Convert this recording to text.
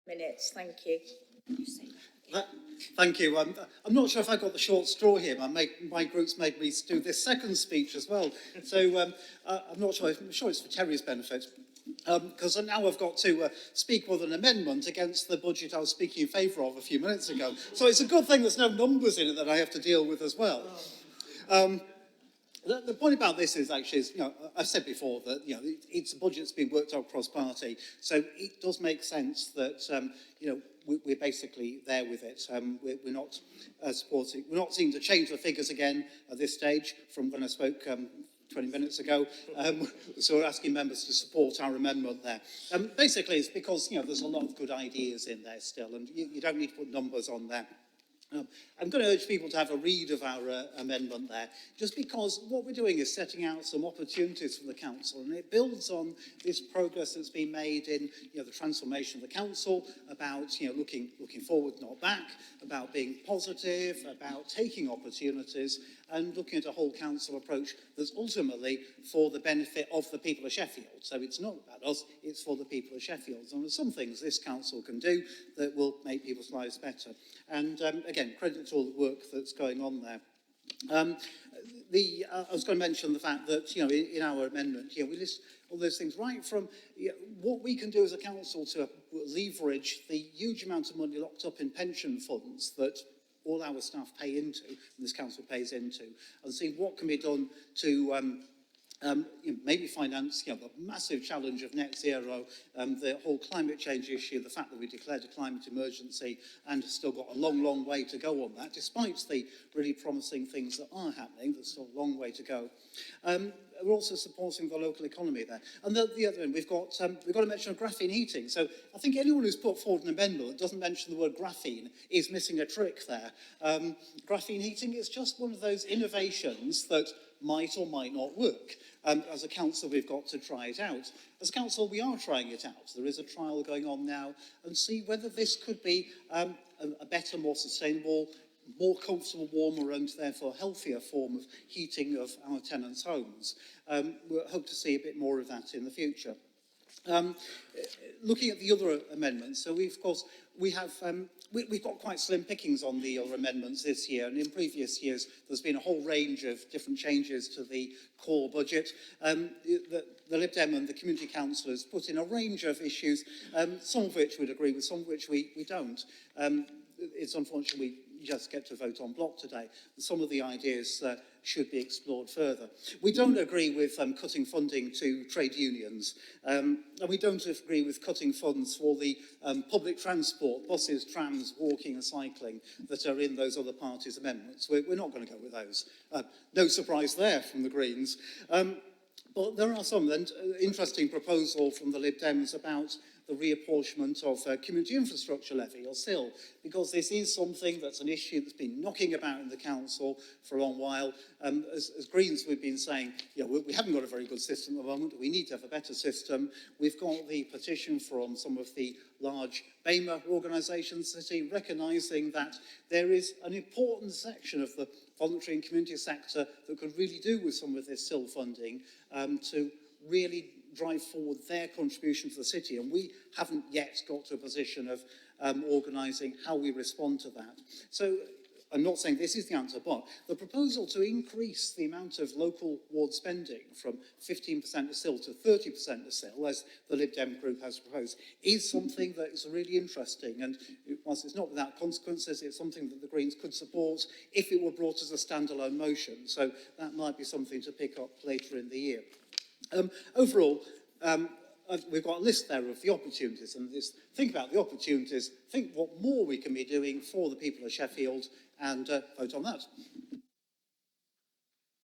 minutes. Thank you. Thank you. I'm not sure if I got the short straw here. My group's made me do this second speech as well. So I'm not sure. I'm sure it's for Terry's benefit. Because now I've got to speak with an amendment against the budget I was speaking in favour of a few minutes ago. So it's a good thing there's no numbers in it that I have to deal with as well. The point about this is actually, I've said before that, it's a budget that's been worked out cross-party. So it does make sense that, we're basically there with it. We're not supporting, we're not seeking to change the figures again at this stage from when I spoke 20 minutes ago. So we're asking members to support our amendment there. Basically, it's because, there's a lot of good ideas in there still, and you don't need to put numbers on there. I'm going to urge people to have a read of our amendment there, just because what we're doing is setting out some opportunities for the council, and it builds on this progress that's been made in the transformation of the council, about looking forward, not back, about being positive, about taking opportunities, and looking at a whole council approach that's ultimately for the benefit of the people of Sheffield. So it's not about us, it's for the people of Sheffield. And there's some things this council can do that will make people's lives better. And again, credit to all the work that's going on there. I was going to mention the fact that, in our amendment, we list all those things, right from what we can do as a council to leverage the huge amount of money locked up in pension funds that all our staff pay into, and this council pays into, and see what can be done to maybe finance the massive challenge of net zero, the whole climate change issue, the fact that we declared a climate emergency and still got a long, long way to go on that, despite the really promising things that are happening. There's still a long way to go. We're also supporting the local economy there. And the other end, we've got to mention graphene heating. So I think anyone who's put forward an amendment that doesn't mention the word graphene is missing a trick there. Graphene heating is just one of those innovations that might or might not work. As a council, we've got to try it out. As a council, we are trying it out. There is a trial going on now, and see whether this could be a better, more sustainable, more comfortable, warmer, and therefore healthier form of heating of our tenants' homes. We hope to see a bit more of that in the future. Looking at the other amendments, so we've got quite slim pickings on the other amendments this year, and in previous years there's been a whole range of different changes to the core budget. The Lib Dem and the Community Councillors put in a range of issues, some of which we'd agree with, some of which we don't. It's unfortunate we just get to vote on block today. Some of the ideas should be explored further. We don't agree with cutting funding to trade unions, and we don't agree with cutting funds for the public transport, buses, trams, walking and cycling that are in those other parties' amendments. We're not going to go with those. No surprise there from the Greens. But there are some interesting proposals from the Lib Dems about the reapportionment of community infrastructure levy, or CIL, because this is something that's an issue that's been knocking about in the council for a long while. As Greens, we've been saying, we haven't got a very good system at the moment. We need to have a better system. We've got the petition from some of the large BEMA organisations recognising that there is an important section of the voluntary and community sector that could really do with some of this CIL funding to really drive forward their contribution to the city, and we haven't yet got to a position of organising how we respond to that. So I'm not saying this is the answer, but the proposal to increase the amount of local ward spending from 15% of CIL to 30% of CIL, as the Lib Dem group has proposed, is something that is really interesting, and whilst it's not without consequences, it's something that the Greens could support if it were brought as a standalone motion. So that might be something to pick up later in the year. Overall, we've got a list there of the opportunities, and just think about the opportunities, think what more we can be doing for the people of Sheffield, and vote on that.